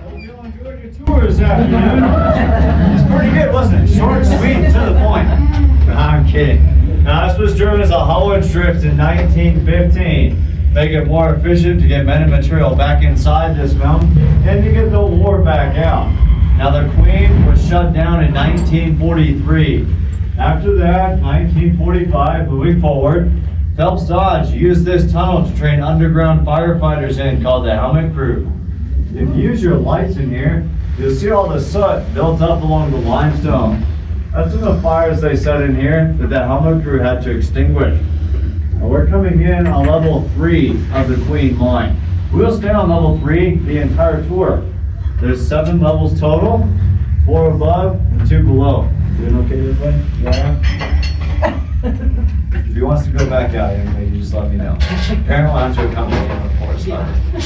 Hope you enjoyed your tour this afternoon. It's pretty good, wasn't it? Short, sweet, to the point. I'm kidding. Now, this was driven as a haulage drift in 1915. Make it more efficient to get men and material back inside this mountain and to get the war back out. Now, the Queen was shut down in 1943. After that, 1945, moving forward, Phelps Dodge used this tunnel to train underground firefighters in, called the Helmet Crew. If you use your lights in here, you'll see all the soot built up along the limestone. That's from the fires they set in here that the Helmet Crew had to extinguish. Now we're coming in on level 3 of the Queen Mine. We'll stay on level 3 the entire tour. There's 7 levels total, 4 above and 2 below. Doing okay this way? Yeah. If he wants to go back out, you just let me know. Parent will have to accompany him, of course. But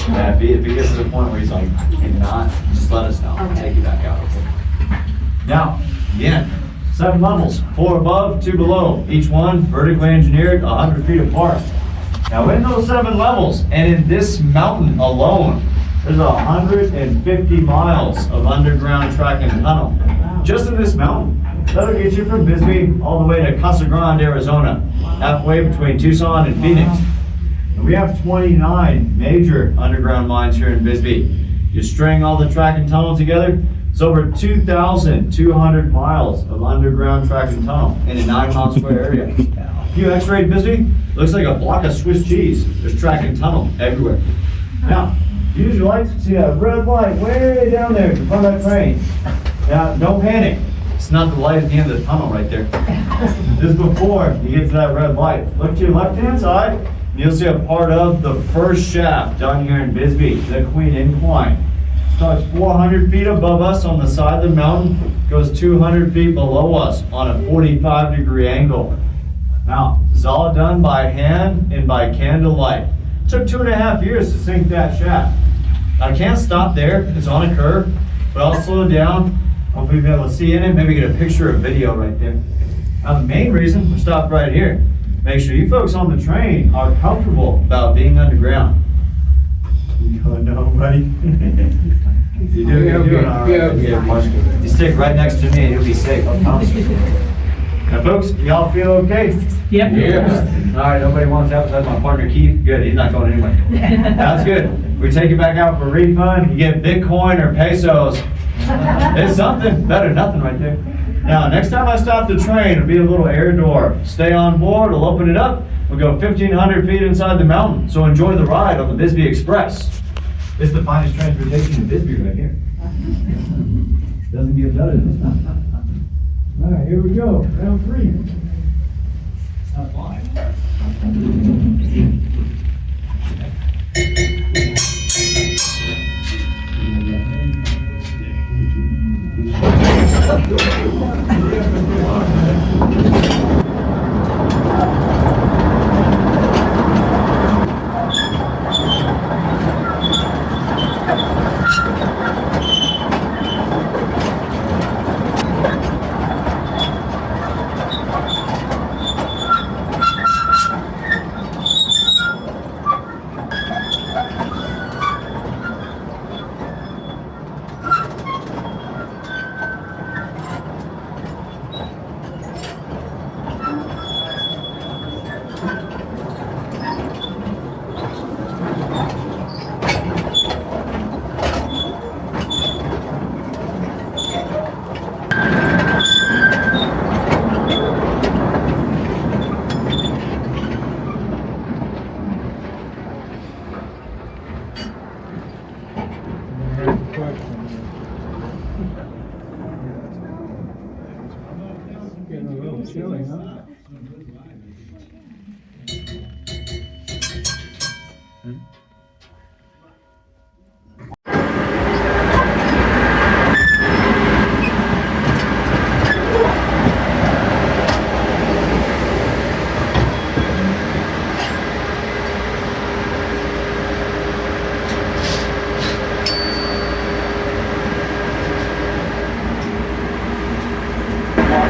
yeah, if he gets to the point where he's like, I cannot, just let us know. I'll take you back out. Now, again, 7 levels, 4 above, 2 below. Each one vertically engineered, 100 feet apart. Now, in those 7 levels, and in this mountain alone, there's 150 miles of underground track and tunnel. Just in this mountain. That'll get you from Bisbee all the way to Cochise County, Arizona, halfway between Tucson and Phoenix. And we have 29 major underground mines here in Bisbee. You string all the track and tunnel together, it's over 2,200 miles of underground track and tunnel in a 9-mile square area. If you x-rayed Bisbee, looks like a block of Swiss cheese. There's track and tunnel everywhere. Now, use your lights, see a red light way down there in front of that train. Now, don't panic. It's not the light at the end of the tunnel right there. Just before you get to that red light, look to your left-hand side, and you'll see a part of the first shaft down here in Bisbee, the Queen Incline. Starts 400 feet above us on the side of the mountain, goes 200 feet below us on a 45-degree angle. Now, this is all done by hand and by candlelight. It took 2.5 years to sink that shaft. I can't stop there, it's on a curve, but I'll slow down. Hopefully you'll be able to see in it, maybe get a picture or video right there. Now the main reason we stopped right here, make sure you folks on the train are comfortable about being underground. You don't know, buddy? You're doing all right. Yeah, you stick right next to me and you'll be safe, I promise you. Now folks, y'all feel okay? Yep. Yeah. All right, nobody wants out besides my partner Keith? Good, he's not going anywhere. That's good. We take you back out for a refund, you get Bitcoin or pesos. It's something better than nothing right there. Now, next time I stop the train, it'll be a little air door. Stay on board, we'll open it up. We'll go 1,500 feet inside the mountain. So enjoy the ride on the Bisbee Express. It's the finest transportation in Bisbee right here. Doesn't get better than this. All right, here we go. Round 3. Not flying. Silly, huh?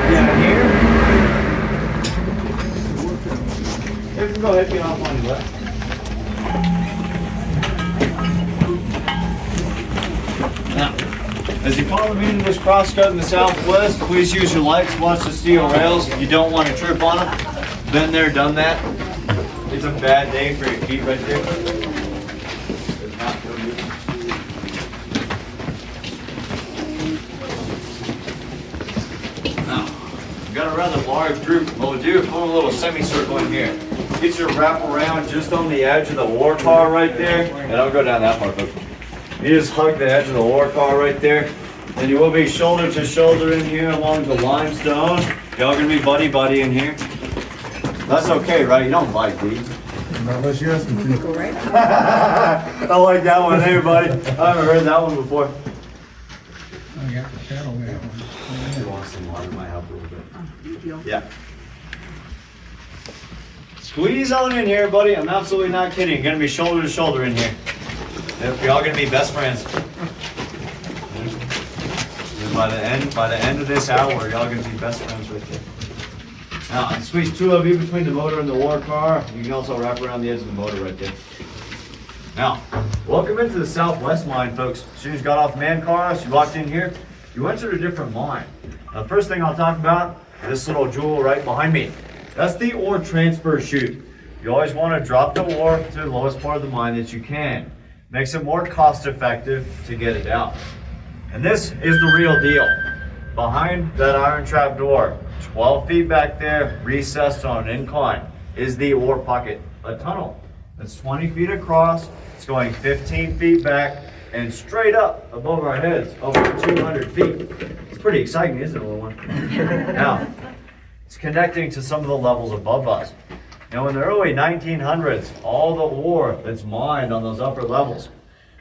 Down here. You can go ahead and get off on your left. As you follow me into this crosscut in the southwest, please use your lights, watch the steel rails. You don't want to trip on them. Been there, done that. It's a bad day for your feet right there. It's not good. Now, we've got a rather large group. What we'll do is form a little semicircle in here. Get your wrap around just on the edge of the war car right there. And I'll go down that far, folks. You just hug the edge of the war car right there. And you will be shoulder to shoulder in here along the limestone. Y'all gonna be buddy in here. That's okay, right? You don't bite, do you? Not unless you ask me to. I like that one, hey, buddy. I haven't heard that one before. I got the shadow there. If you want some water, it might help a little bit. Yeah. Squeeze on in here, buddy. I'm absolutely not kidding. You're gonna be shoulder to shoulder in here. Yep, you're all gonna be best friends. And by the end of this hour, y'all gonna be best friends right there. Now, I squeeze two of you between the motor and the war car. You can also wrap around the edge of the motor right there. Now, welcome into the Southwest line, folks. As soon as you got off man cars, you walked in here, you entered a different line. Now, the first thing I'll talk about is this little jewel right behind me. That's the ore transfer chute. You always want to drop the ore to the lowest part of the mine that you can. Makes it more cost effective to get it out. And this is the real deal. Behind that iron trap door, 12 feet back there, recessed on an incline, is the ore pocket, a tunnel that's 20 feet across. It's going 15 feet back and straight up above our heads, over 200 feet. It's pretty exciting, isn't it, little one? Now, it's connecting to some of the levels above us. Now, in the early 1900s, all the ore that's mined on those upper levels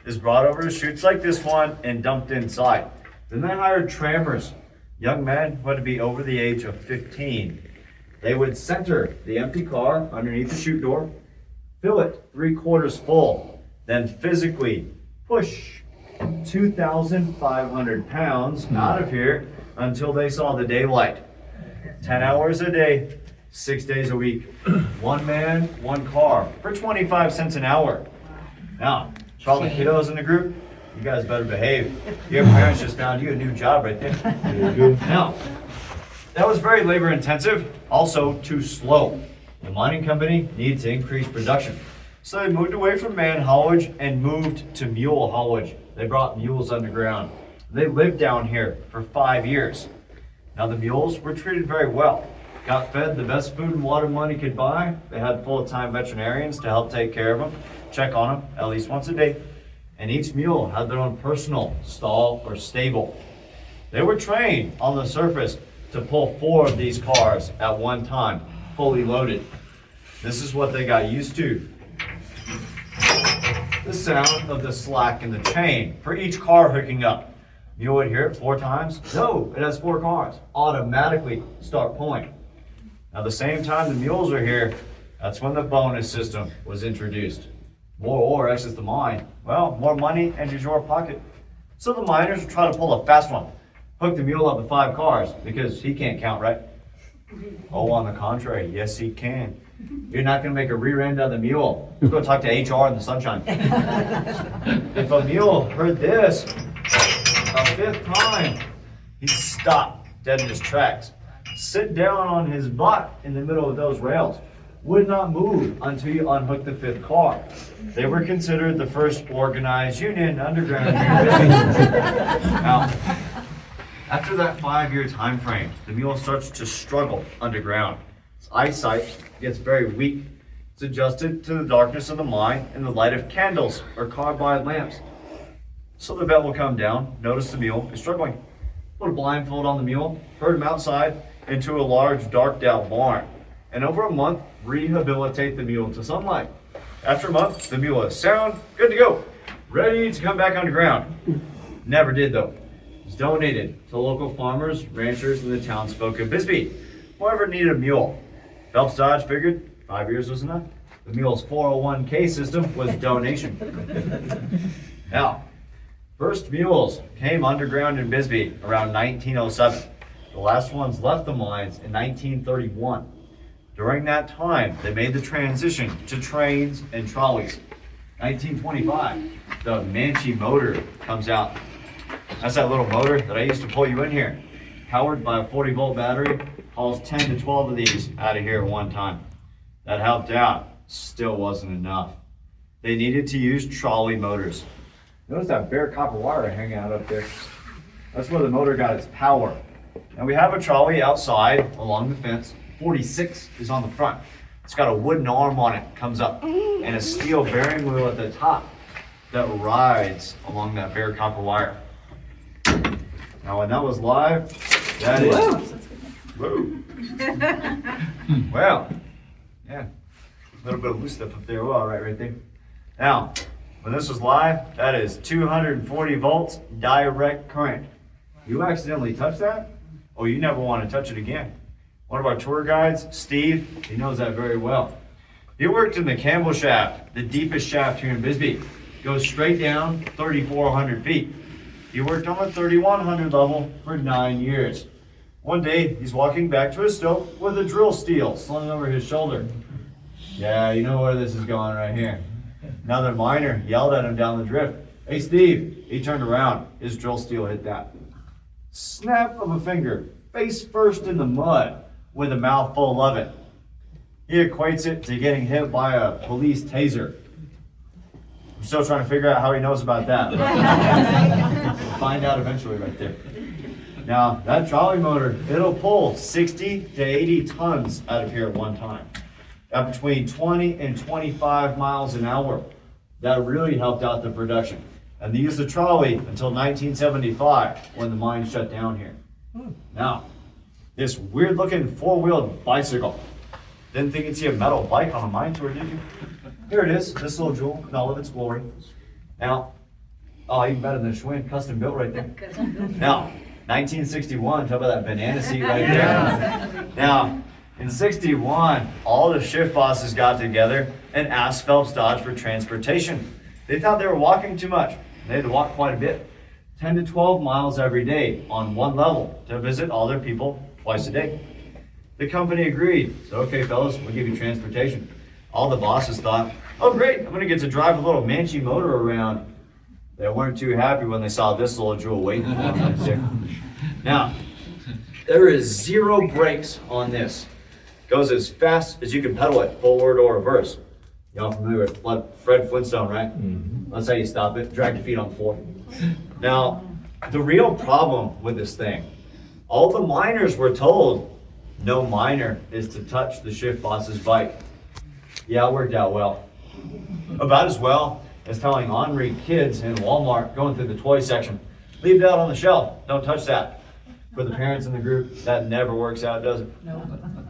is brought over to chutes like this one and dumped inside. Then they hired trammers, young men who had to be over the age of 15. They would center the empty car underneath the chute door, fill it 3/4 full, then physically push 2,500 pounds out of here until they saw the daylight. 10 hours a day, 6 days a week. One man, one car for 25 cents an hour. Now, for all the kiddos in the group, you guys better behave. Your parents just found you a new job right there. Now, that was very labor intensive, also too slow. The mining company needed to increase production. So they moved away from man haulage and moved to mule haulage. They brought mules underground. They lived down here for 5 years. Now the mules were treated very well. Got fed the best food and water money could buy. They had full-time veterinarians to help take care of them, check on them at least once a day. And each mule had their own personal stall or stable. They were trained on the surface to pull 4 of these cars at one time, fully loaded. This is what they got used to. The sound of the slack in the chain for each car hooking up. Mule would hear it 4 times. No, it has 4 cars. Automatically start pulling. Now, the same time the mules were here, that's when the bonus system was introduced. More ore exits the mine. Well, more money enters your pocket. So the miners would try to pull a fast one. Hook the mule up with 5 cars because he can't count, right? Oh, on the contrary, yes, he can. You're not going to make a rear end out of the mule. We'll go talk to HR in the sunshine. If a mule heard this a 5th time, he'd stop dead in his tracks, sit down on his butt in the middle of those rails, would not move until you unhook the 5th car. They were considered the first organized union underground. Now, after that 5-year time frame, the mule starts to struggle underground. Its eyesight gets very weak. It's adjusted to the darkness of the mine and the light of candles or carbide lamps. So the vet will come down, notice the mule is struggling. Put a blindfold on the mule, herd him outside into a large darked out barn. And over a month, rehabilitate the mule to sunlight. After a month, the mule is sound, good to go, ready to come back underground. Never did though. It was donated to local farmers, ranchers, and the townsfolk of Bisbee. Whoever needed a mule. Phelps Dodge figured 5 years was enough. The mule's 401k system was donation. Now, first mules came underground in Bisbee around 1907. The last ones left the mines in 1931. During that time, they made the transition to trains and trolleys. 1925, the Manchi motor comes out. That's that little motor that I used to pull you in here. Powered by a 40-volt battery, hauls 10 to 12 of these out of here at one time. That helped out, still wasn't enough. They needed to use trolley motors. Notice that bare copper wire hanging out up there. That's where the motor got its power. And we have a trolley outside along the fence. 46 is on the front. It's got a wooden arm on it, comes up, and a steel bearing wheel at the top that rides along that bare copper wire. Now when that was live, that is, whoa. Well, yeah, a little bit of loose stuff up there, well, right there. Now, when this was live, that is 240 volts direct current. You accidentally touch that, oh, you never want to touch it again. One of our tour guides, Steve, he knows that very well. He worked in the Campbell shaft, the deepest shaft here in Bisbee. Goes straight down 3,400 feet. He worked on the 3,100 level for 9 years. One day, he's walking back to his stope with a drill steel slung over his shoulder. Yeah, you know where this is going right here. Another miner yelled at him down the drift. Hey, Steve. He turned around. His drill steel hit that. Snap of a finger, face first in the mud with a mouthful of it. He equates it to getting hit by a police taser. I'm still trying to figure out how he knows about that. We'll find out eventually right there. Now, that trolley motor, it'll pull 60 to 80 tons out of here at one time. At between 20 and 25 miles an hour. That really helped out the production. And they used the trolley until 1975 when the mine shut down here. Now, this weird looking four-wheeled bicycle. Didn't think you'd see a metal bike on a mine tour, did you? Here it is, this little jewel in all of its glory. Now, oh, even better than a Schwinn, custom built right there. Now, 1961, talk about that banana seat right there. Now, in 61, all the shift bosses got together and asked Phelps Dodge for transportation. They thought they were walking too much. They had to walk quite a bit, 10 to 12 miles every day on one level to visit all their people twice a day. The company agreed. So, okay, fellas, we'll give you transportation. All the bosses thought, oh, great, I'm gonna get to drive a little Manchi motor around. They weren't too happy when they saw this little jewel waiting for them right there. Now, there is 0 brakes on this. Goes as fast as you can pedal it, forward or reverse. Y'all familiar with Fred Flintstone, right? Mm-hmm. That's how you stop it, drag your feet on the floor. Now, the real problem with this thing, all the miners were told, no miner is to touch the shift boss's bike. Yeah, it worked out well. About as well as telling ornery kids in Walmart going through the toy section, leave that on the shelf, don't touch that. For the parents in the group, that never works out, does it? No.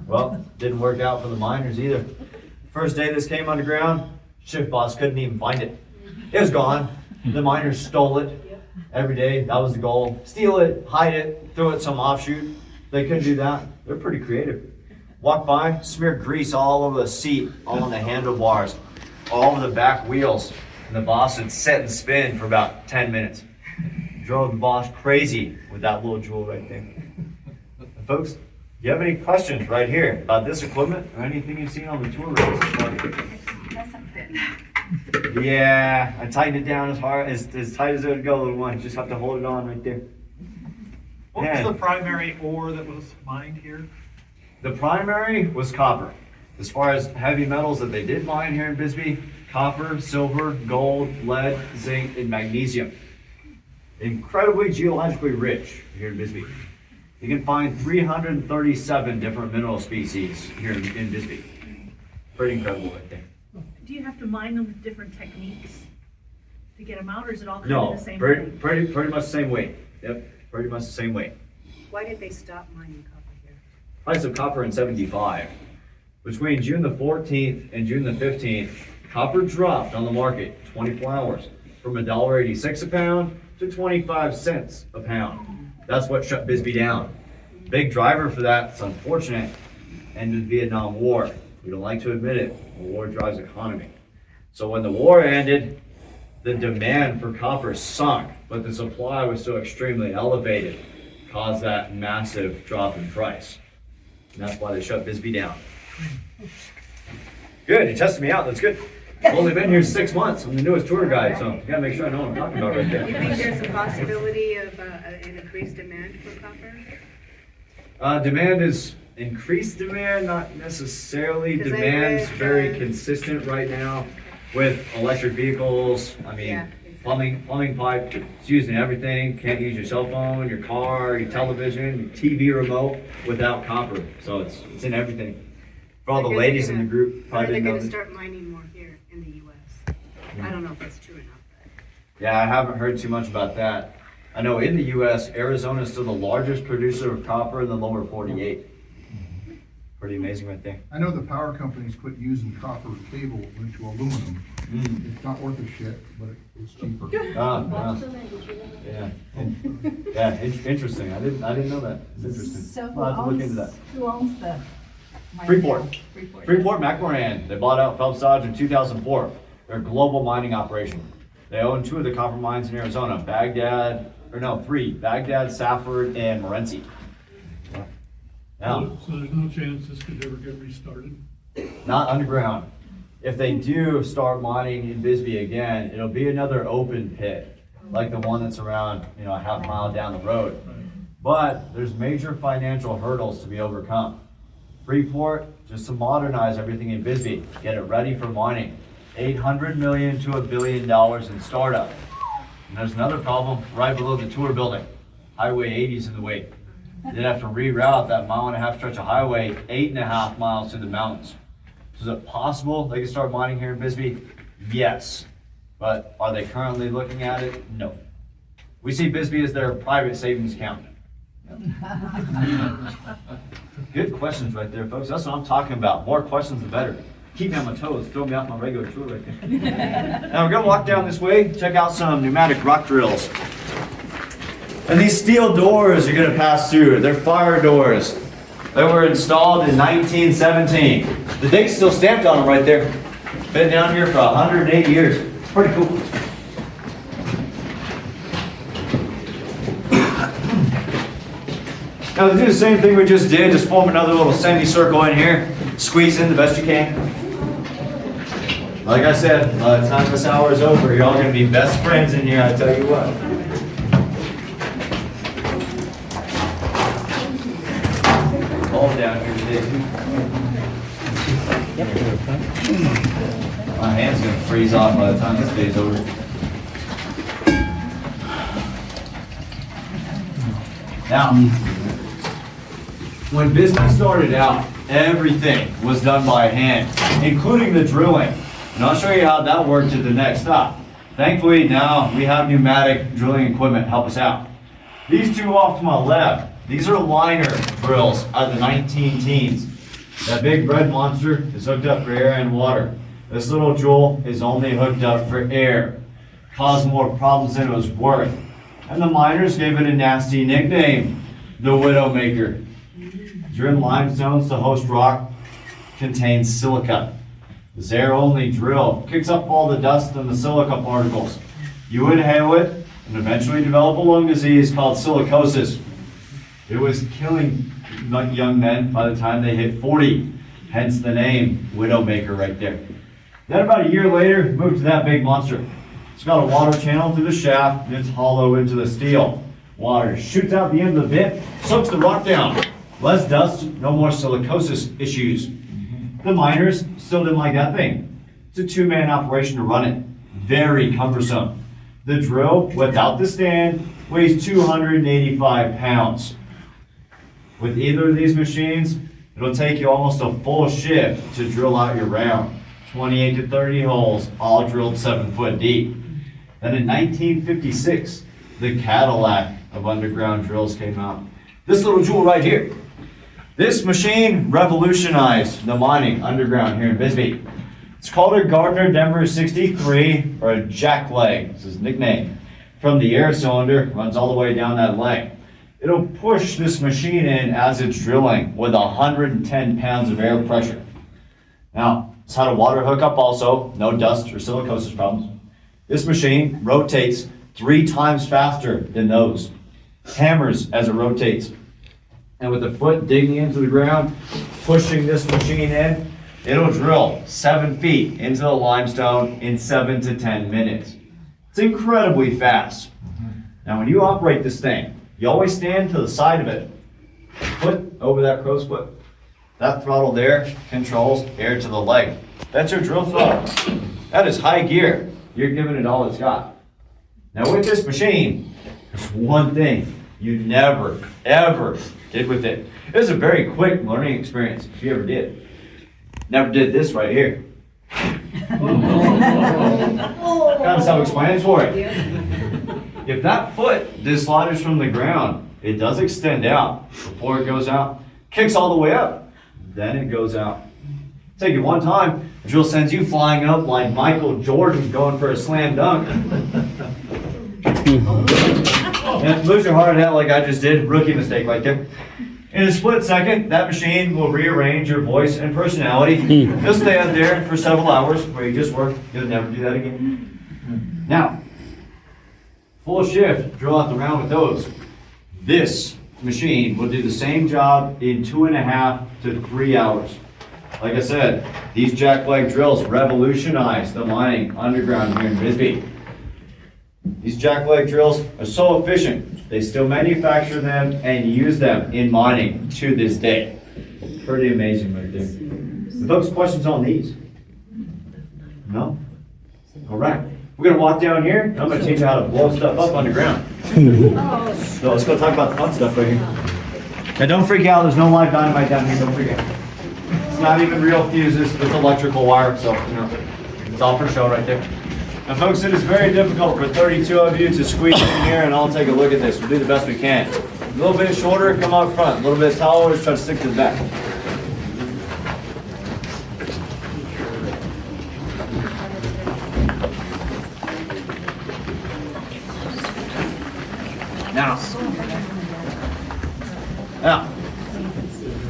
Well, didn't work out for the miners either. First day this came underground, shift boss couldn't even find it. It was gone. The miners stole it every day. That was the goal. Steal it, hide it, throw it some offshoot. They couldn't do that. They're pretty creative. Walk by, smear grease all over the seat, all on the handlebars, all over the back wheels. And the boss would sit and spin for about 10 minutes. Drove the boss crazy with that little jewel right there. And folks, do you have any questions right here about this equipment or anything you've seen on the tour race? Yeah, I tightened it down as tight as it would go, little one. You just have to hold it on right there. What was the primary ore that was mined here? The primary was copper. As far as heavy metals that they did mine here in Bisbee, copper, silver, gold, lead, zinc, and magnesium. Incredibly geologically rich here in Bisbee. You can find 337 different mineral species here in Bisbee. Pretty incredible right there. Do you have to mine them with different techniques to get them out, or is it all kind of the same way? No, pretty much the same way. Yep, pretty much the same way. Why did they stop mining copper here? Price of copper in 75. Between June the 14th and June the 15th, copper dropped on the market 24 hours from $1.86 a pound to 25 cents a pound. That's what shut Bisbee down. Big driver for that, it's unfortunate, ended the Vietnam War. We don't like to admit it, war drives economy. So when the war ended, the demand for copper sunk, but the supply was still extremely elevated, caused that massive drop in price. And that's why they shut Bisbee down. Good, you tested me out, that's good. I've only been here 6 months. I'm the newest tour guide, so you gotta make sure I know what I'm talking about right You think there. there's a possibility of an increased demand for copper? Demand is increased demand, not necessarily. Because I Demand's read, very consistent right now with electric vehicles. I mean, Yeah, exactly. plumbing pipe, it's used in everything. Can't use your cell phone, your car, your television, your TV remote without copper. So it's in everything. For all the They're ladies in gonna- the group, Are probably they didn't know gonna this. start mining more here in the US? I don't know if that's true or not, but. Yeah, I haven't heard too much about that. I know in the US, Arizona is still the largest producer of copper in the lower 48. Pretty amazing right there. I know the power companies quit using copper cable, went to aluminum. Mm. It's not worth a shit, but it's cheaper. Yeah. Yeah, interesting. I didn't know that. It's interesting. So I'll have to look into that. who owns the? Freeport. Freeport. Freeport McMoran. They bought out Phelps Dodge in 2004. They're a global mining operation. They own 2 of the copper mines in Arizona, three, Baghdad, Safford, and Morenci. Now, So there's no chance this could ever get restarted? not underground. If they do start mining in Bisbee again, it'll be another open pit, like the one that's around, a half mile down the road. But there's major financial hurdles to be overcome. Freeport, just to modernize everything in Bisbee, get it ready for mining. $800 million to $1 billion in startup. And there's another problem right below the tour building. Highway 80's in the way. They'd have to reroute that 1.5-mile stretch of highway 8.5 miles to the mountains. So is it possible they can start mining here in Bisbee? Yes. But are they currently looking at it? No. We see Bisbee as their private savings account. Good questions right there, folks. That's what I'm talking about. More questions, the better. Keep me on my toes. Throw me off my regular tour right there. Now we're going to walk down this way, check out some pneumatic rock drills. And these steel doors you're going to pass through, they're fire doors. They were installed in 1917. The date's still stamped on them right there. Been down here for 108 years. It's pretty cool. Now to do the same thing we just did, just form another little semicircle in here. Squeeze in the best you can. Like I said, by the time this hour is over, you're all going to be best friends in here, I tell you what. All down here today, too. My hand's going to freeze off by the time this day's over. Now, when business started out, everything was done by hand, including the drilling. And I'll show you how that worked at the next stop. Thankfully, now we have pneumatic drilling equipment to help us out. These two off to my left, these are liner drills out of the 19-teens. That big red monster is hooked up for air and water. This little jewel is only hooked up for air. Caused more problems than it was worth. And the miners gave it a nasty nickname, the Widowmaker. Drilled limestones to host rock contains silica. This air-only drill kicks up all the dust and the silica particles. You inhale it and eventually develop a lung disease called silicosis. It was killing young men by the time they hit 40, hence the name Widowmaker right there. Then about a year later, moved to that big monster. It's got a water channel through the shaft and it's hollow into the steel. Water shoots out the end of the vent, soaks the rock down. Less dust, no more silicosis issues. The miners still didn't like that thing. It's a 2-man operation to run it. Very cumbersome. The drill, without the stand, weighs 285 pounds. With either of these machines, it'll take you almost a full shift to drill out your round. 28 to 30 holes, all drilled 7 foot deep. Then in 1956, the Cadillac of underground drills came out. This little jewel right here. This machine revolutionized the mining underground here in Bisbee. It's called a Gardner Denver 63, or a jackleg, it's his nickname. From the air cylinder, runs all the way down that leg. It'll push this machine in as it's drilling with 110 pounds of air pressure. Now, it's had a water hookup also, no dust or silicosis problems. This machine rotates 3 times faster than those. Hammers as it rotates. And with the foot digging into the ground, pushing this machine in, It'll drill 7 feet into the limestone in 7 to 10 minutes. It's incredibly fast. Now, when you operate this thing, you always stand to the side of it. Foot over that crow's foot. That throttle there controls air to the leg. That's your drill throttle. That is high gear. You're giving it all it's got. Now with this machine, there's one thing you never, ever did with it. It was a very quick learning experience, if you ever did. Never did this right here. Kind of self-explanatory. If that foot dislocates from the ground, it does extend out before it goes out, kicks all the way up, then it goes out. Take it one time, the drill sends you flying up like Michael Jordan going for a slam dunk. And lose your hard hat like I just did, rookie mistake right there. In a split second, that machine will rearrange your voice and personality. You'll stay out there for several hours where you just work. You'll never do that again. Now, full shift, drill out the round with those. This machine will do the same job in 2.5 to 3 hours. Like I said, these jackleg drills revolutionized the mining underground here in Bisbee. These jackleg drills are so efficient, they still manufacture them and use them in mining to this day. Pretty amazing right there. Folks, questions on these? No? All right. We're going to walk down here, and I'm going to teach you how to blow stuff up underground. So let's go talk about the fun stuff right here. Now don't freak out, there's no live dynamite down here, don't freak out. It's not even real fuses, it's electrical wire, so you know, it's all for show right there. Now folks, it is very difficult for 32 of you to squeeze in here, and I'll take a look at this. We'll do the best we can. A little bit shorter, come out front. A little bit taller, just try to stick to the back. Now,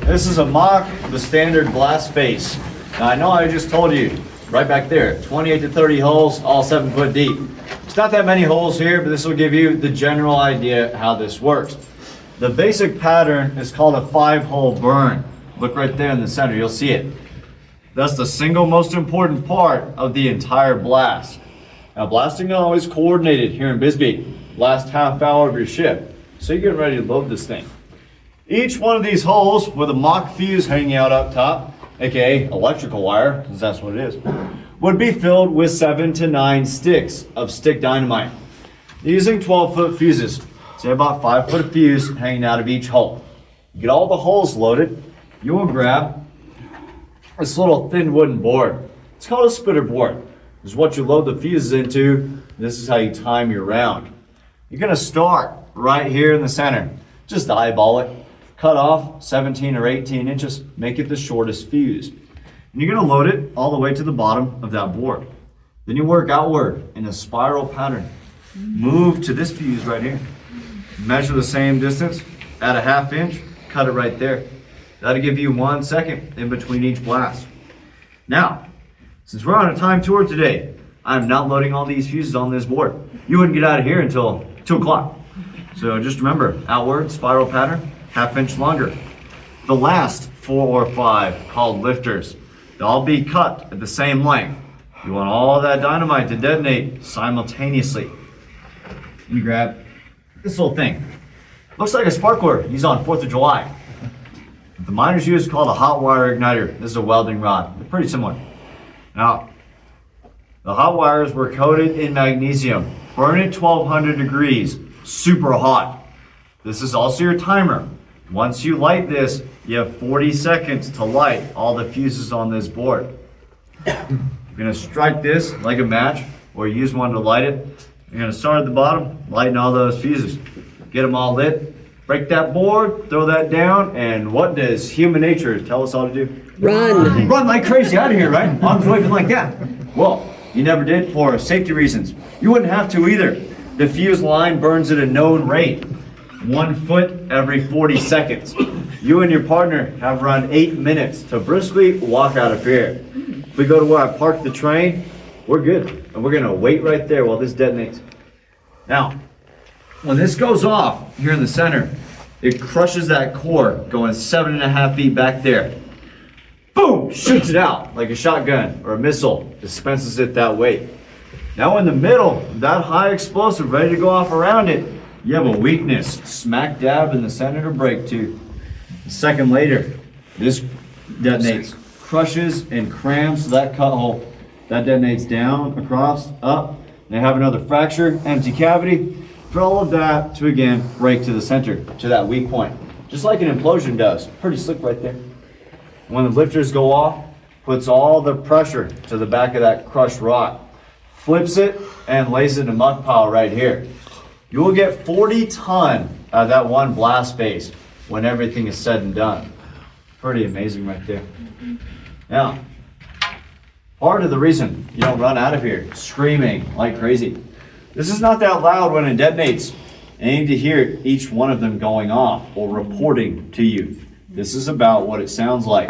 this is a mock, the standard blast face. Now I know I just told you, right back there, 28 to 30 holes, all 7 foot deep. It's not that many holes here, but this will give you the general idea how this works. The basic pattern is called a 5-hole burn. Look right there in the center, you'll see it. That's the single most important part of the entire blast. Now blasting is always coordinated here in Bisbee. Last half hour of your shift. So you're getting ready to load this thing. Each one of these holes with a mock fuse hanging out up top, aka electrical wire, because that's what it is, would be filled with 7 to 9 sticks of stick dynamite. Using 12-foot fuses, say about 5 foot of fuse hanging out of each hole. You get all the holes loaded, you will grab this little thin wooden board. It's called a spitter board. This is what you load the fuses into. This is how you time your round. You're gonna start right here in the center. Just eyeball it. Cut off 17 or 18 inches, make it the shortest fuse. And you're gonna load it all the way to the bottom of that board. Then you work outward in a spiral pattern. Move to this fuse right here. Measure the same distance, add a 1/2 inch, cut it right there. That'll give you 1 second in between each blast. Now, since we're on a time tour today, I'm not loading all these fuses on this board. You wouldn't get out of here until 2 o'clock. So just remember, outward spiral pattern, 1/2 inch longer. The last 4 or 5 called lifters. They'll all be cut at the same length. You want all that dynamite to detonate simultaneously. You grab this little thing. Looks like a sparkler used on 4th of July. The miners use called a hot wire igniter. This is a welding rod. They're pretty similar. Now, the hot wires were coated in magnesium. Burn at 1200 degrees, super hot. This is also your timer. Once you light this, you have 40 seconds to light all the fuses on this board. You're gonna strike this like a match or use one to light it. You're gonna start at the bottom, lighten all those fuses. Get them all lit, break that board, throw that down, and what does human nature tell us all to do? Run. Run like crazy out of here, right? Arms waving like that. Well, you never did for safety reasons. You wouldn't have to either. The fuse line burns at a known rate, 1 foot every 40 seconds. You and your partner have run 8 minutes to briskly walk out of here. If we go to where I parked the train, we're good. And we're gonna wait right there while this detonates. Now, when this goes off here in the center, it crushes that core going 7.5 feet back there. boom, shoots it out like a shotgun or a missile, dispenses it that weight. Now in the middle, that high explosive ready to go off around it, you have a weakness, smack dab in the center to break to. A second later, this detonates, crushes and crams that cut hole. That detonates down, across, up. They have another fracture, empty cavity. For all of that to again break to the center, to that weak point. Just like an implosion does. Pretty slick right there. When the lifters go off, puts all the pressure to the back of that crushed rock, flips it and lays it in a muck pile right here. You will get 40 ton out of that one blast phase when everything is said and done. Pretty amazing right there. Now, part of the reason you don't run out of here screaming like crazy. This is not that loud when it detonates. Aim to hear each one of them going off or reporting to you. This is about what it sounds like.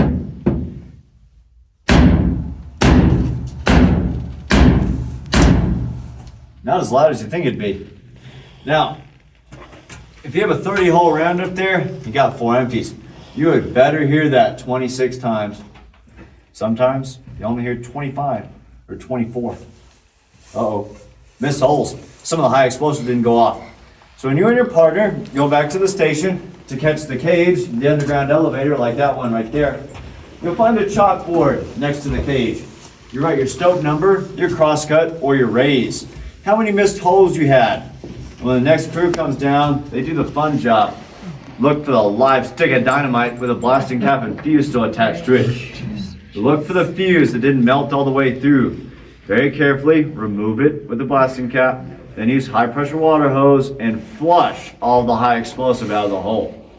Not as loud as you think it'd be. Now, if you have a 30 hole round up there, you got 4 empties. You would better hear that 26 times. Sometimes you only hear 25 or 24. Uh-oh. Missed holes. Some of the high explosives didn't go off. So when you and your partner go back to the station to catch the cage, the underground elevator, like that one right there, you'll find a chalkboard next to the cage. You write your stope number, your crosscut, or your raise. How many missed holes you had. When the next crew comes down, they do the fun job. Look for the live stick of dynamite with a blasting cap and fuse still attached to it. Look for the fuse that didn't melt all the way through. Very carefully remove it with the blasting cap, then use high pressure water hose and flush all the high explosive out of the hole.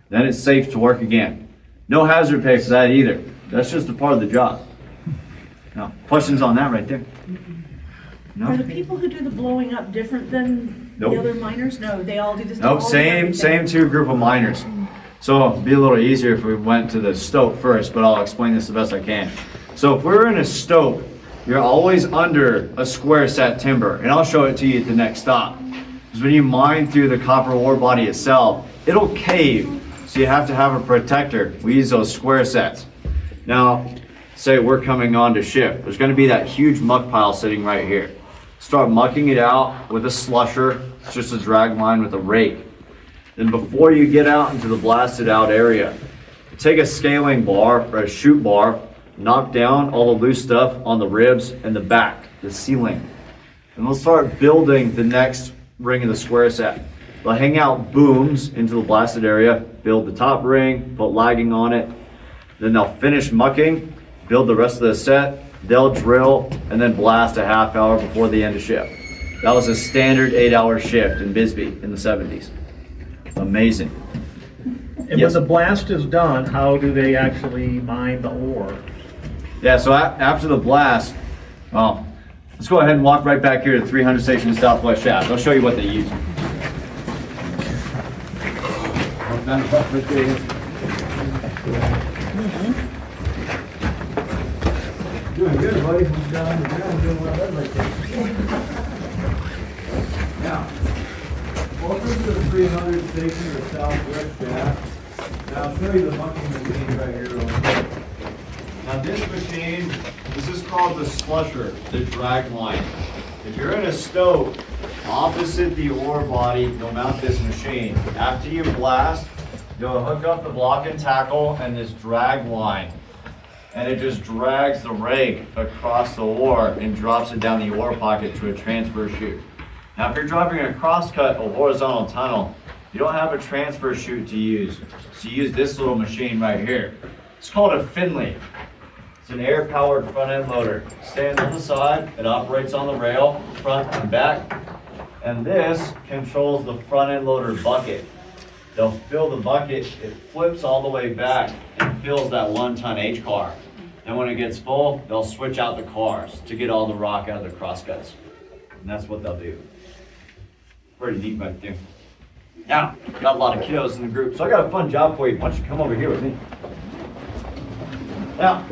Then it's safe to work again. No hazard pay for that either. That's just a part of the job. Now, questions on that right there? No? Are the people who do the blowing up different than Nope. the other miners? No, they all do this. Nope, same two group of miners. So it'd be a little easier if we went to the stope first, but I'll explain this the best I can. So if we're in a stope, you're always under a square set timber, and I'll show it to you at the next stop. Because when you mine through the copper ore body itself, it'll cave, so you have to have a protector. We use those square sets. Now, say we're coming on to shift. There's gonna be that huge muck pile sitting right here. Start mucking it out with a slusher, it's just a drag line with a rake. Then before you get out into the blasted out area, take a scaling bar or a chute bar, knock down all the loose stuff on the ribs and the back, the ceiling. And we'll start building the next ring of the square set. They'll hang out booms into the blasted area, build the top ring, put lagging on it. Then they'll finish mucking, build the rest of the set, they'll drill, and then blast a half hour before the end of shift. That was a standard 8-hour shift in Bisbee in the 70s. Amazing. And Yes. when the blast is done, how do they actually mine the ore? Yeah, so after the blast, well, let's go ahead and walk right back here to 300 Station Southwest Shaft. I'll show you what they use. Doing good, buddy. What's down on the ground doing what I like Now, welcome to the 300 Station of Southwest Shaft. Now, I'll show you the mucking machine right here real quick. Now this machine, this is called the slusher, the drag line. If you're in a stope, opposite the ore body, you'll mount this machine. After you blast, you'll hook up the block and tackle and this drag line. And it just drags the rake across the ore and drops it down the ore pocket to a transfer chute. Now if you're dropping a crosscut or horizontal tunnel, you don't have a transfer chute to use. So you use this little machine right here. It's called a Finley. It's an air-powered front-end loader. Stands on the side, it operates on the rail, front and back. And this controls the front-end loader bucket. They'll fill the bucket, it flips all the way back and fills that 1-ton H car. Then when it gets full, they'll switch out the cars to get all the rock out of the crosscuts. And that's what they'll do. Pretty neat right there. Now, got a lot of kiddos in the group, so I got a fun job for you. Why don't you come over here with me? Now,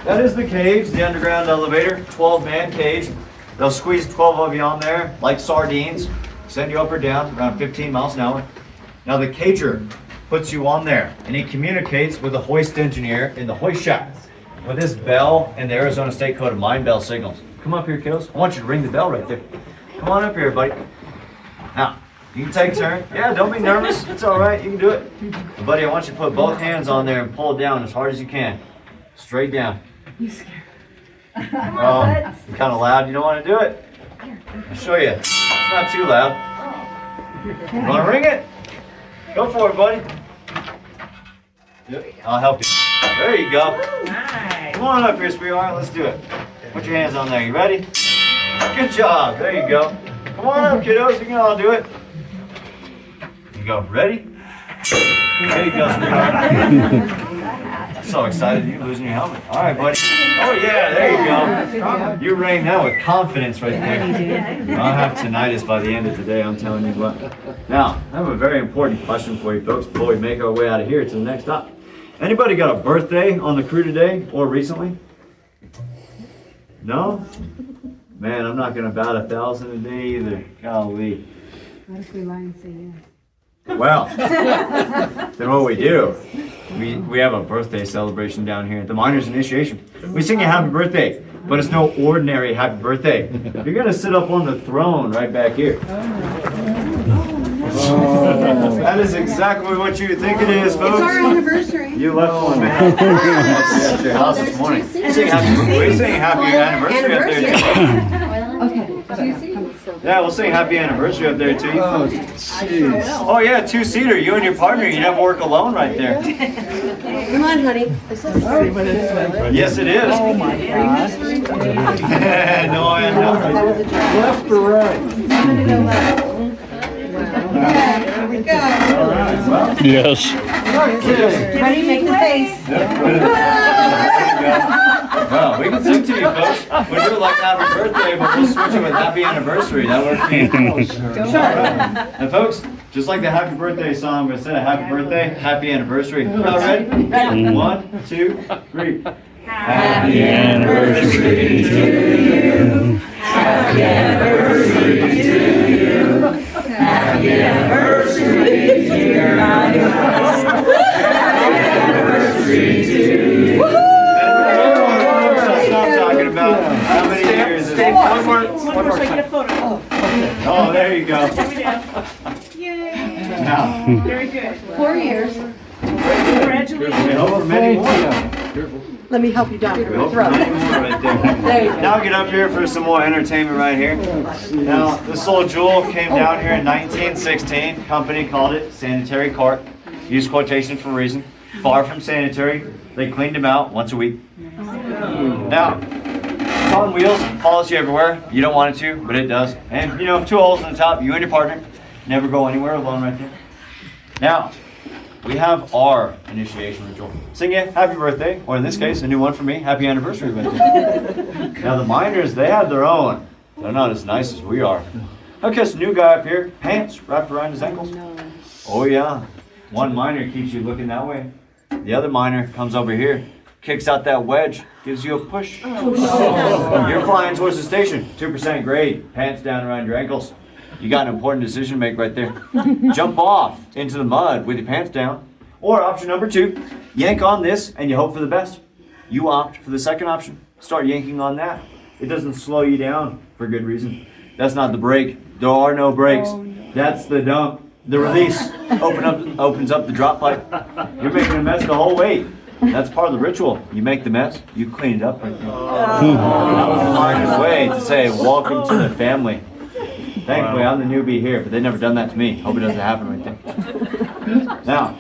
that is the cage, the underground elevator, 12-man cage. They'll squeeze 12 of you on there like sardines, send you up or down around 15 miles an hour. Now the cager, puts you on there, and he communicates with the hoist engineer in the hoist shack with his bell and the Arizona State Code of Mine bell signals. Come up here, kiddos. I want you to ring the bell right there. Come on up here, buddy. Now, you can take a turn. Yeah, don't be nervous. It's all right. You can do it. And buddy, I want you to put both hands on there and pull it down as hard as you can. Straight down. You scared. Oh, you're kind of loud. You don't want to do it? I'll show you. It's not too loud. You want to ring it? Go for it, buddy. Yep, I'll help you. There you go. Come on up here, sweetheart. Let's do it. Put your hands on there. You ready? Good job. There you go. Come on up, kiddos. You can all do it. You go. Ready? There you go, sweetheart. I'm so excited you're losing your helmet. All right, buddy. Oh, yeah. There you go. You rang that with confidence right there. I'll have tinnitus by the end of today, I'm telling you what. Now, I have a very important question for you folks before we make our way out of here to the next stop. Anybody got a birthday on the crew today or recently? No? Man, I'm not gonna bat 1,000 a day either. Golly. What if we lie and say yes? Well, then what we do, we have a birthday celebration down here at the Miners Initiation. We sing you happy birthday, but it's no ordinary happy birthday. You're gonna sit up on the throne right back here. Oh, that is exactly what you think it is, folks. It's our anniversary. You left one, man. At your house this morning. We sing happy anniversary up there too. Okay. Yeah, we'll sing happy anniversary up there too. Oh, jeez. Oh yeah, two-seater. You and your partner. You never work alone right there. Come on, honey. Yes, it is. Oh my gosh. No, I know. Left or right? I'm gonna go left. There we go. All right. Well, Yes. Ready? Make the face. well, we can sing to you, folks. We do it like happy birthday, but we'll switch it with happy anniversary. That works for you. And folks, just like the happy birthday song, I'm going to say a happy birthday, happy anniversary. All ready? 1, 2, 3. Happy anniversary to you. Happy anniversary to you. Happy anniversary, dear life. Happy anniversary to you. Stop talking about how many years it is. One more so I get a photo. Oh, there you go. Yay. Now, Very good. 4 years. Congratulations. over many more. Let me help you down We here. hope for many more right there. There you go. Now get up here for some more entertainment right here. Now, this little jewel came down here in 1916. Company called it sanitary cart. Use quotations for a reason. Far from sanitary. They cleaned them out once a week. Now, it's on wheels, follows you everywhere. You don't want it to, but it does. And you know, 2 holes in the top, you and your partner. Never go anywhere alone right there. Now, we have our initiation ritual. Sing you happy birthday, or in this case, a new one for me, happy anniversary birthday. Now the miners, they have their own. They're not as nice as we are. Okay, so new guy up here, pants wrapped around his ankles. Oh yeah, one miner keeps you looking that way. The other miner comes over here, kicks out that wedge, gives you a push. You're flying towards the station, 2% grade, pants down around your ankles. You got an important decision to make right there. Jump off into the mud with your pants down. Or option number 2, yank on this and you hope for the best. You opt for the second option. Start yanking on that. It doesn't slow you down for good reason. That's not the brake. There are no brakes. That's the dump. The release opens up the drop pipe. You're making a mess the whole way. That's part of the ritual. You make the mess, you clean it up right there. That was the miner's way to say, welcome to the family. Thankfully, I'm the newbie here, but they've never done that to me. Hope it doesn't happen right there. Now,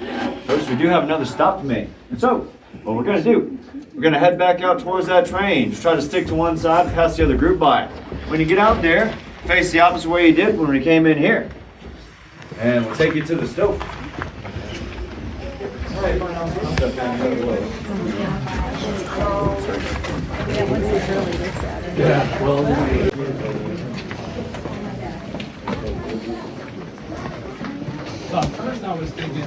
folks, we do have another stop to make. And so, what we're going to do, we're going to head back out towards that train. Just try to stick to one side and pass the other group by. When you get out there, face the opposite way you did when we came in here. And we'll take you to the stove. Yeah, well. First I was thinking.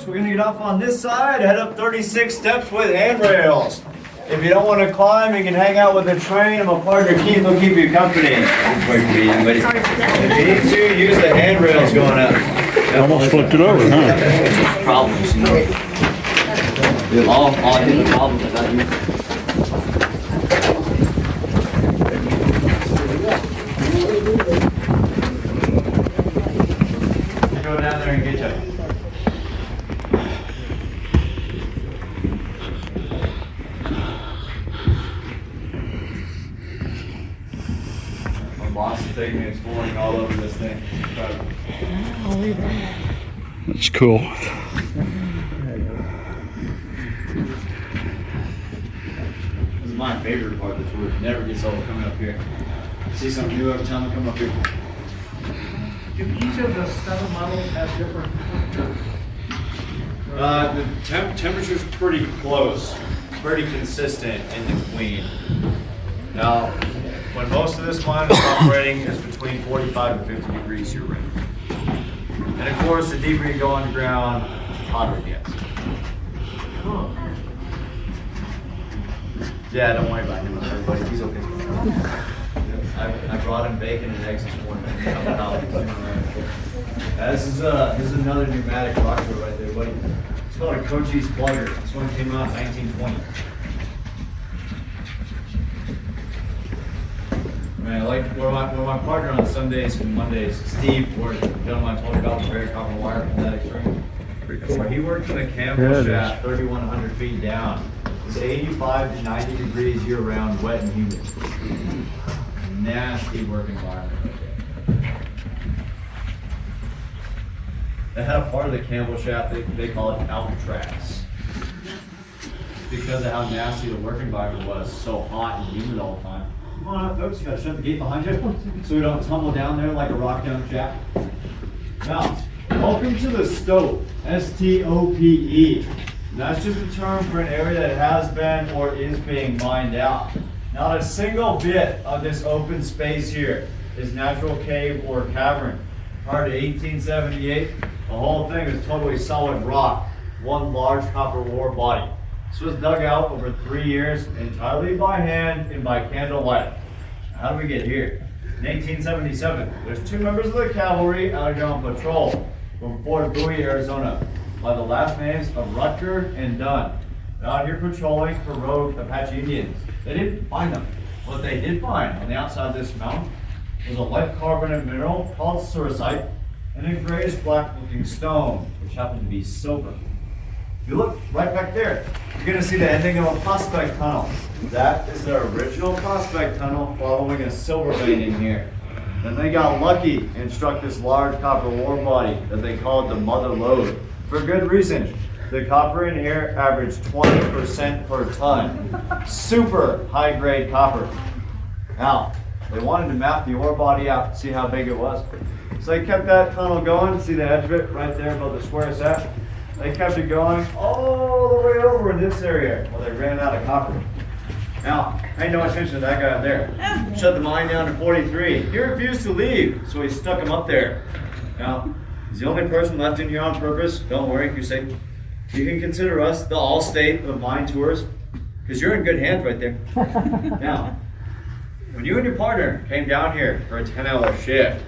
we're gonna get off on this side, head up 36 steps with handrails. If you don't want to climb, you can hang out with the train. I'm a partner, Keith, will keep you company. Sorry for that. If you need to, use the handrails going up. Almost flipped it over, huh? Problems, you know. All the problems I got you. Go down there and get you. My boss is taking me exploring all over this thing. It's incredible. That's cool. This is my favorite part of the tour. It never gets old coming up here. See something new every time I come up here. Do each of the 7 models have different temperatures? The temperature's pretty close, pretty consistent in the Queen. Now, when most of this line is operating is between 45 and 50 degrees year round. And of course, the deeper you go underground, the hotter it gets. Yeah, don't worry about him, everybody. He's okay. I brought him bacon and eggs this morning. This is another pneumatic rocker right there, buddy. It's called a Cochise plugger. This one came out in 1920. Man, like where my partner on Sundays and Mondays, Steve, or the gentleman I told you about the very copper wire from that extreme. Where he worked in a Campbell shaft 3,100 feet down. It's 85 to 90 degrees year round, wet and humid. Nasty work environment right there. They had a part of the Campbell shaft, they call it Alcatraz. Because of how nasty the work environment was, so hot and humid all the time. Come on up, folks, you gotta shut the gate behind you so we don't tumble down there like a rock down shaft. Now, welcome to the stope, S-T-O-P-E. That's just a term for an area that has been or is being mined out. Not a single bit of this open space here is natural cave or cavern. Prior to 1878, the whole thing was totally solid rock, one large copper ore body. This was dug out over 3 years entirely by hand and by candlelight. How do we get here? In 1877, there's 2 members of the cavalry out here on patrol from Fort Bisbee, Arizona, by the last names of Rutger and Dunn. They're out here patrolling for rogue Apache Indians. They didn't find them. What they did find on the outside of this mountain was a light carbonate mineral called suricite and a grayish black looking stone, which happened to be silver. If you look right back there, you're going to see the ending of a prospect tunnel. That is the original prospect tunnel following a silver vein in here. Then they got lucky and struck this large copper ore body that they called the mother lode. For good reason. The copper in here averaged 20% per ton. Super high grade copper. Now, they wanted to map the ore body out, see how big it was. So they kept that tunnel going, see the edge of it right there above the square set. They kept it going all the way over in this area. Well, they ran out of copper. Now, pay no attention to that guy there. Shut the mine down to 43. He refused to leave, so he stuck him up there. Now, he's the only person left in here on purpose. Don't worry, you're safe. You can consider us the Allstate of mine tours, because you're in good hands right there. Now, when you and your partner came down here for a 10-hour shift,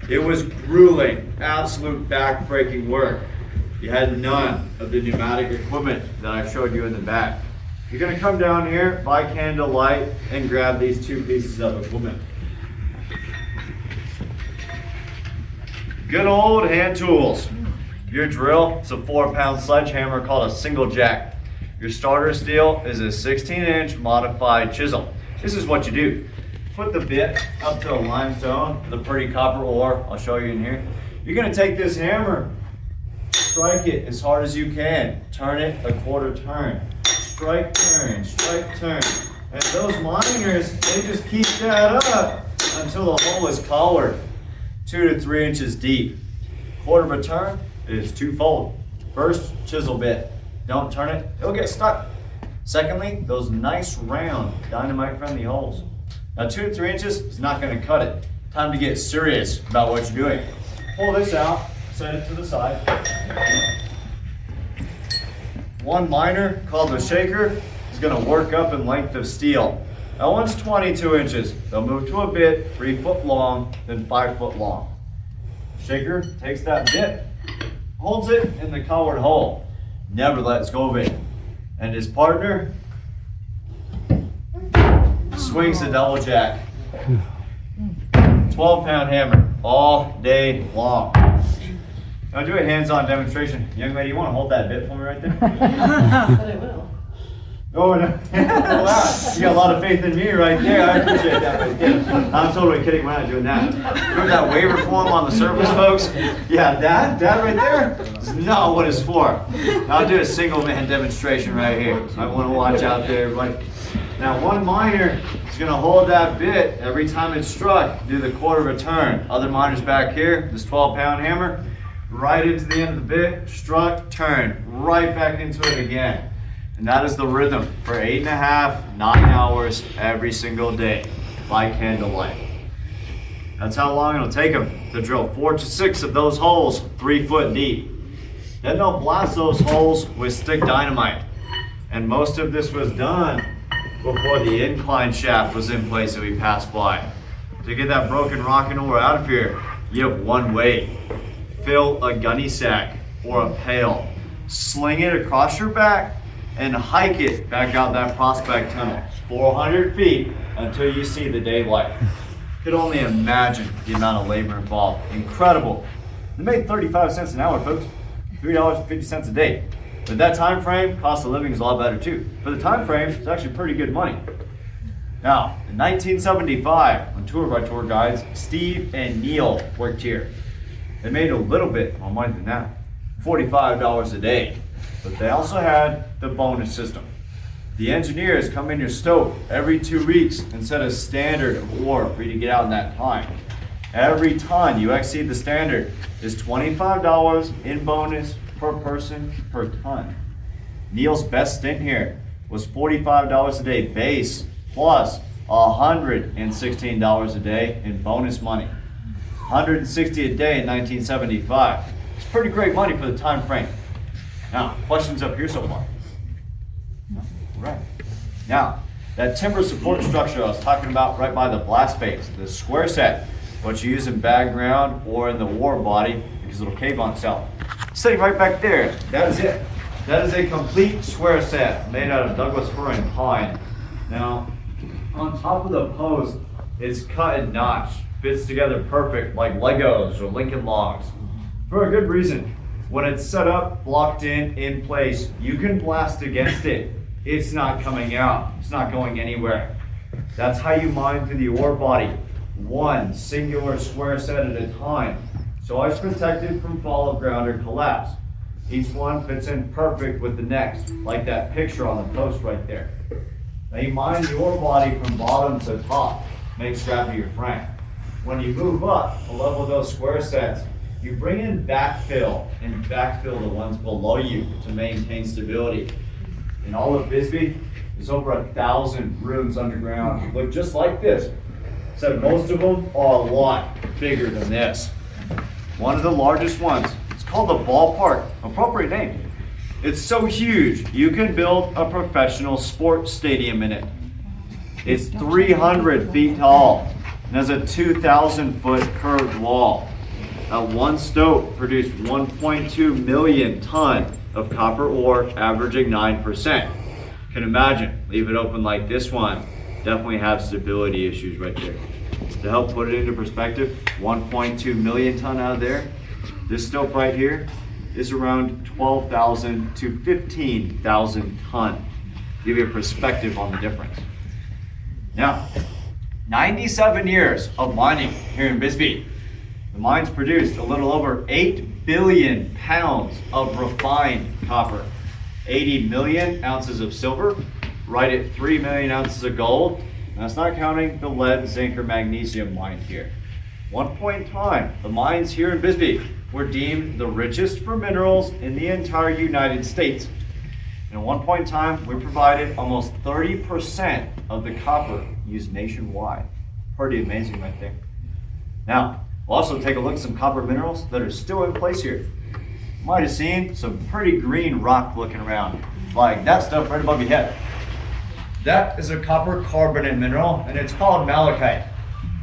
it was grueling, absolute back-breaking work. You had none of the pneumatic equipment that I showed you in the back. You're gonna come down here by candlelight and grab these 2 pieces of equipment. Good old hand tools. Your drill is a 4-pound sledgehammer called a single jack. Your starter steel is a 16-inch modified chisel. This is what you do. Put the bit up to the limestone, the pretty copper ore, I'll show you in here. You're gonna take this hammer, strike it as hard as you can, turn it a quarter turn. Strike, turn, strike, turn. And those miners, they just keep that up until the hole is collared, 2 to 3 inches deep. Quarter of a turn is twofold. First, chisel bit. Don't turn it, it'll get stuck. Secondly, those nice round dynamite-friendly holes. Now 2 to 3 inches is not gonna cut it. Time to get serious about what you're doing. Pull this out, set it to the side. one miner called the shaker is gonna work up in length of steel. That one's 22 inches. They'll move to a bit 3 foot long, then 5 foot long. Shaker takes that bit, holds it in the colored hole, never lets go of it. And his partner swings the double jack. 12-pound hammer all day long. I'll do a hands-on demonstration. Young lady, you want to hold that bit for me right there? But I will. Oh, no. Wow. You got a lot of faith in me right there. I appreciate that right there. I'm totally kidding. We're not doing that. Remember that waiver form on the surface, folks? Yeah, that right there is not what it's for. I'll do a single-man demonstration right here. I want to watch out there, everybody. Now, one miner is going to hold that bit every time it's struck, do the quarter of a turn. Other miners back here, this 12-pound hammer, right into the end of the bit, struck, turn, right back into it again. And that is the rhythm for 8.5, 9 hours every single day by candlelight. That's how long it'll take them to drill 4 to 6 of those holes 3 foot deep. Then they'll blast those holes with stick dynamite. And most of this was done before the incline shaft was in place that we passed by. To get that broken rock and ore out of here, you have one way. Fill a gunny sack or a pail, sling it across your back, and hike it back out that prospect tunnel, 400 feet until you see the daylight. You could only imagine the amount of labor involved. Incredible. They made 35 cents an hour, folks. $3.50 a day. But that time frame, cost of living is a lot better too. For the time frame, it's actually pretty good money. Now, in 1975, on two of our tour guides, Steve and Neil worked here. They made a little bit more money than that, $45 a day. But they also had the bonus system. The engineers come in your stope every 2 weeks and set a standard of ore for you to get out in that time. Every ton you exceed the standard is $25 in bonus per person per ton. Neil's best stint here was $45 a day base plus $116 a day in bonus money. $160 a day in 1975. It's pretty great money for the time frame. Now, questions up here so far? No? All right. Now, that timber support structure I was talking about right by the blast face, the square set, what you use in bag ground or in the ore body because it'll cave on itself. Sitting right back there, that is it. That is a complete square set made out of Douglas fir and pine. Now, on top of the post, it's cut and notched, fits together perfect like Legos or Lincoln logs. For a good reason. When it's set up, blocked in place, you can blast against it. It's not coming out. It's not going anywhere. That's how you mine through the ore body. One singular square set at a time. So it's protected from fall of ground or collapse. Each one fits in perfect with the next, like that picture on the post right there. Now you mine the ore body from bottom to top. Make scrappy your friend. When you move up a level of those square sets, you bring in backfill and backfill the ones below you to maintain stability. In all of Bisbee, there's over 1,000 rooms underground. Look just like this, except most of them are a lot bigger than this. One of the largest ones, it's called the ballpark, appropriate name. It's so huge, you can build a professional sports stadium in it. It's 300 feet tall and has a 2,000 foot curved wall. That one stope produced 1.2 million ton of copper ore, averaging 9%. Can imagine, leave it open like this one, definitely have stability issues right there. To help put it into perspective, 1.2 million ton out of there, this stope right here is around 12,000 to 15,000 ton. Give you a perspective on the difference. Now, 97 years of mining here in Bisbee. The mines produced a little over 8 billion pounds of refined copper, 80 million ounces of silver, right at 3 million ounces of gold. And that's not counting the lead, zinc, or magnesium mined here. One point in time, the mines here in Bisbee were deemed the richest for minerals in the entire United States. And at one point in time, we provided almost 30% of the copper used nationwide. Pretty amazing right there. Now, we'll also take a look at some copper minerals that are still in place here. might have seen some pretty green rock looking around. Like that stuff right above your head. That is a copper carbonate mineral, and it's called malachite.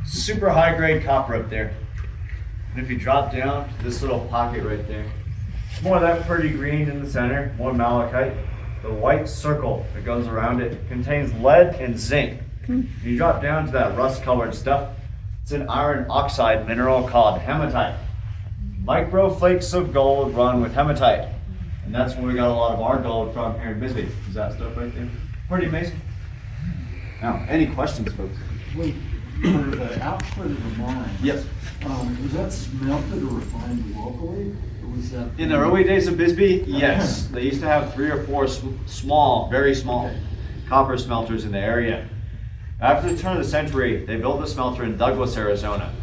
Super high grade copper up there. And if you drop down to this little pocket right there, more of that pretty green in the center, more malachite. The white circle that goes around it contains lead and zinc. You drop down to that rust colored stuff, it's an iron oxide mineral called hematite. Micro flakes of gold run with hematite. And that's where we got a lot of our gold from here in Bisbee. Is that stuff right there? Pretty amazing. Now, any questions, folks? Wait, for the output of the mine, Yes. was that smelted or refined locally? Or was that? In the early days of Bisbee, yes. They used to have 3 or 4 small, very small copper smelters in the area. After the turn of the century, they built a smelter in Douglas, Arizona.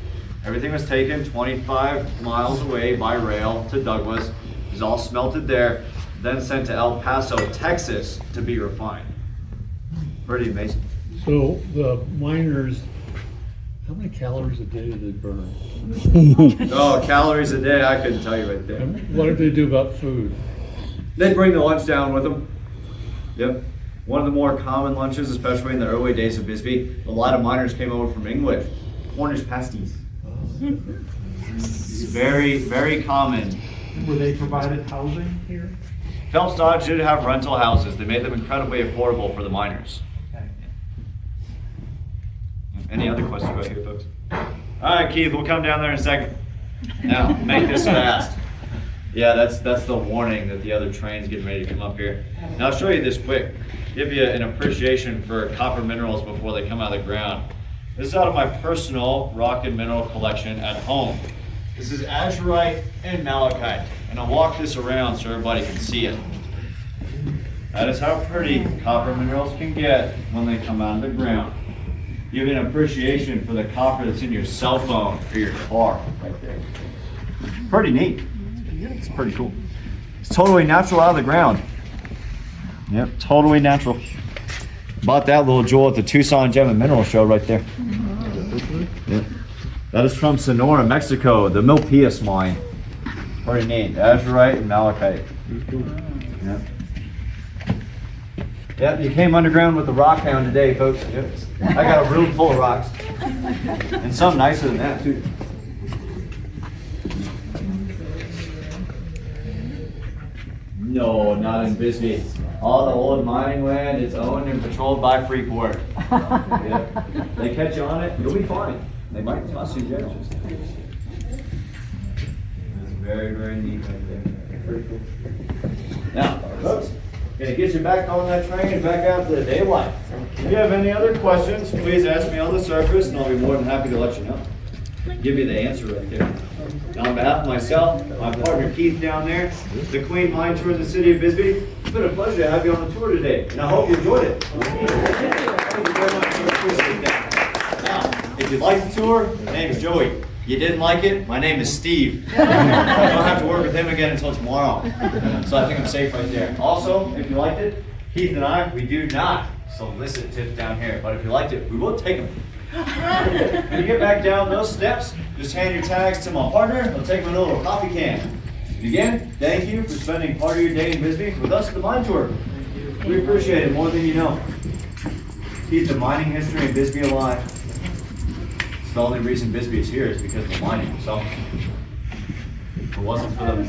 Everything was taken 25 miles away by rail to Douglas. It was all smelted there, then sent to El Paso, Texas to be refined. Pretty amazing. So the miners, how many calories a day do they burn? Oh, calories a day, I couldn't tell you right there. And what do they do about food? They bring the lunch down with them. Yep. One of the more common lunches, especially in the early days of Bisbee, a lot of miners came over from England. Cornish pasties. It's very, very common. Were they provided housing here? Phelps Dodge did have rental houses. They made them incredibly affordable for the miners. Any other questions right here, folks? All right, Keith, we'll come down there in a second. Now, make this fast. Yeah, that's the warning that the other train's getting ready to come up here. Now, I'll show you this quick. Give you an appreciation for copper minerals before they come out of the ground. This is out of my personal rock and mineral collection at home. This is azurite and malachite. And I'll walk this around so everybody can see it. That is how pretty copper minerals can get when they come out of the ground. Give you an appreciation for the copper that's in your cell phone or your car right there. Pretty neat. It's pretty cool. It's totally natural out of the ground. Yep, totally natural. Bought that little jewel at the Tucson Gem and Mineral Show right there. Yep. That is from Sonora, Mexico, the Milpias mine. Pretty neat. Azurite and malachite. Yep. Yep, you came underground with the rock hound today, folks. Yep. I got a room full of rocks. And some nicer than that, too. No, not in Bisbee. All the old mining land is owned and patrolled by Freeport. Yeah. They catch you on it, you'll be fine. They might toss you jail. It's very, very neat right there. Pretty cool. Now, folks, gonna get you back on that train and back out to the daylight. If you have any other questions, please ask me on the surface and I'll be more than happy to let you know. Give you the answer right there. Now, on behalf of myself, my partner Keith down there, the Queen Mine Tour of the City of Bisbee, it's been a pleasure to have you on the tour today, and I hope you enjoyed it. Thank you very much. I appreciate that. Now, if you liked the tour, my name is Joey. You didn't like it, my name is Steve. I don't have to work with him again until tomorrow. So I think I'm safe right there. Also, if you liked it, Keith and I, we do not solicit tips down here, but if you liked it, we will take them. When you get back down those steps, just hand your tags to my partner. He'll take my little coffee can. And again, thank you for spending part of your day in Bisbee with us at the mine tour. We appreciate it more than you know. Keep the mining history in Bisbee alive. It's the only reason Bisbee is here is because of the mining. So, if it wasn't for the